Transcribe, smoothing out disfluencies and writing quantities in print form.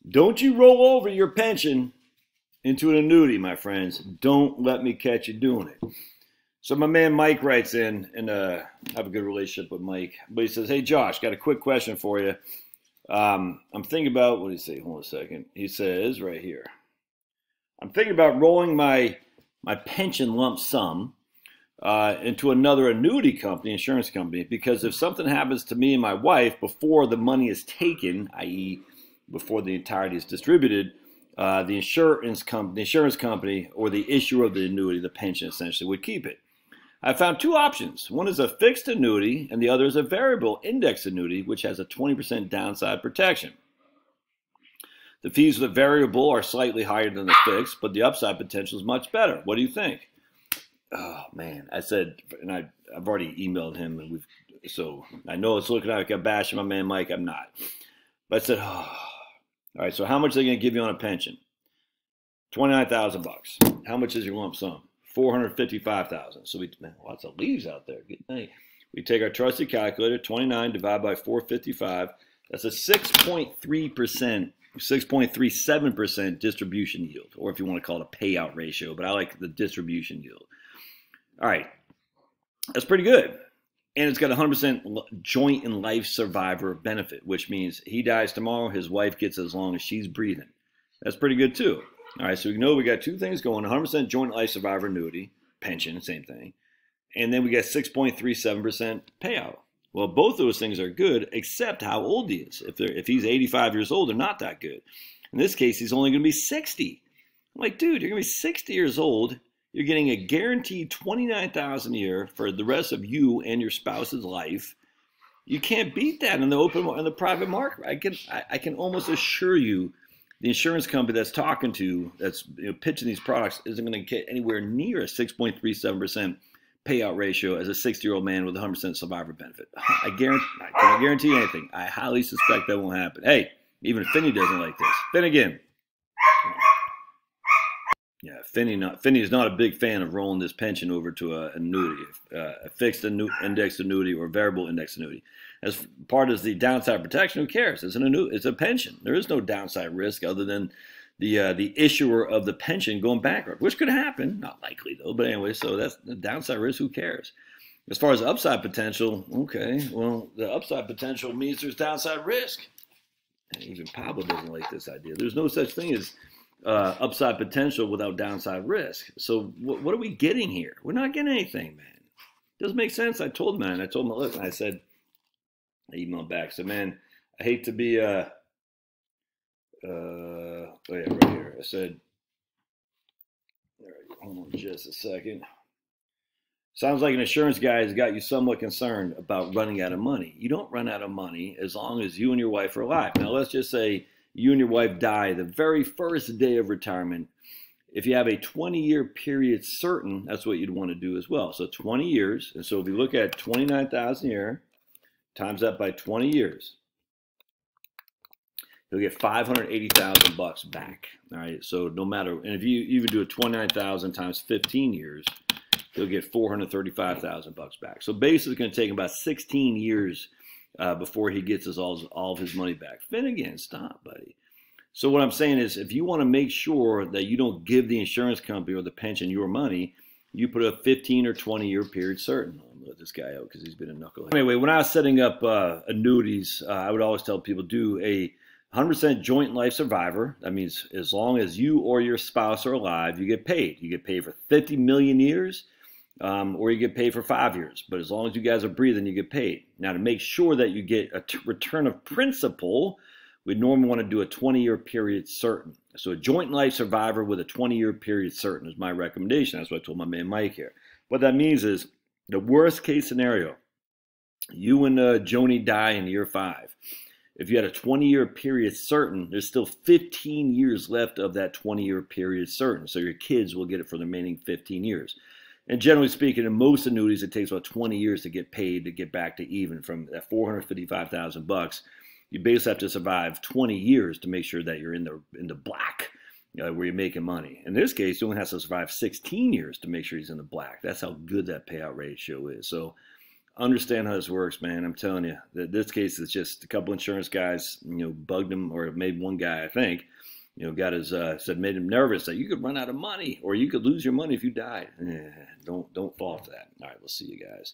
Don't you roll over your pension into an annuity, my friends. Don't let me catch you doing it. So my man Mike writes in, and I have a good relationship with Mike, but he says, hey, Josh, got a quick question for you. I'm thinking about, what did he say? Hold on a second. He says right here, I'm thinking about rolling my pension lump sum into another annuity company, insurance company, because if something happens to me and my wife before the money is taken, i.e. before the entirety is distributed, the insurance company or the issuer of the annuity, the pension essentially, would keep it. I found two options. One is a fixed annuity and the other is a variable index annuity, which has a 20% downside protection. The fees for the variable are slightly higher than the fixed, but the upside potential is much better. What do you think? Oh man, I said, and I've already emailed him, and so I know it's looking like I'm bashing my man Mike. I'm not, but I said, oh, all right. So how much are they going to give you on a pension? $29,000. How much is your lump sum? $455,000. So lots of leaves out there. Good night. We take our trusty calculator, 29 divided by 455. That's a 6.3%, 6.37% distribution yield, or if you want to call it a payout ratio, but I like the distribution yield. All right, that's pretty good. And it's got 100% joint and life survivor benefit, which means he dies tomorrow, his wife gets as long as she's breathing. That's pretty good too. All right, so we know we got two things going: 100% joint life survivor annuity, pension, same thing. And then we got 6.37% payout. Well, both those things are good, except how old he is. If he's 85 years old, they're not that good. In this case, he's only going to be 60. I'm like, dude, you're going to be 60 years old. You're getting a guaranteed $29,000 a year for the rest of you and your spouse's life. You can't beat that in the private market. I can almost assure you, the insurance company that's talking to, that's pitching these products, isn't going to get anywhere near a 6.37% payout ratio as a 60-year-old man with a 100% survivor benefit. I can't guarantee anything. I highly suspect that won't happen. Hey, even Finney doesn't like this. Finnegan. Yeah, Finney is not a big fan of rolling this pension over to an annuity, a fixed index annuity or variable index annuity. As part of the downside protection, who cares? It's a pension. There is no downside risk other than the issuer of the pension going bankrupt, which could happen. Not likely though, but anyway, so that's the downside risk. Who cares? As far as upside potential, okay, well, the upside potential means there's downside risk. And even Pablo doesn't like this idea. There's no such thing as upside potential without downside risk. So what are we getting here? We're not getting anything, man. Doesn't make sense. I told him, look, I said, I emailed back. So, man, I hate to be, oh yeah, right here. I said, all right, hold on just a second. Sounds like an insurance guy has got you somewhat concerned about running out of money. You don't run out of money as long as you and your wife are alive. Now, let's just say you and your wife die the very first day of retirement. If you have a 20-year period certain, that's what you'd want to do as well. So 20 years. And so if you look at $29,000 a year, times that by 20 years, you'll get $580,000 back. All right. So no matter, and if you even do a 29,000 times 15 years, you'll get $435,000 back. So basically, it's going to take him about 16 years before he gets all of his money back. Finnegan, stop, buddy. So what I'm saying is, if you want to make sure that you don't give the insurance company or the pension your money, you put a 15 or 20-year period certain. I'm going to let this guy out because he's been a knucklehead. Anyway, when I was setting up annuities, I would always tell people, do a 100% joint life survivor. That means as long as you or your spouse are alive, you get paid. You get paid for 50 million years, or you get paid for 5 years. But as long as you guys are breathing, you get paid. Now, to make sure that you get a return of principal, we'd normally want to do a 20-year period certain. So a joint life survivor with a 20-year period certain is my recommendation. That's what I told my man Mike here. What that means is, the worst case scenario, you and Joni die in year 5. If you had a 20-year period certain, there's still 15 years left of that 20-year period certain. So your kids will get it for the remaining 15 years. And generally speaking, in most annuities, it takes about 20 years to get paid to get back to even from that $455,000. You basically have to survive 20 years to make sure that you're in the black, where you're making money. In this case, you only have to survive 16 years to make sure he's in the black. That's how good that payout ratio is. So understand how this works, man. I'm telling you that this case is just a couple insurance guys, bugged him, or maybe one guy, I think, got his made him nervous that you could run out of money or you could lose your money if you died. Don't fall for that. All right, we'll see you guys.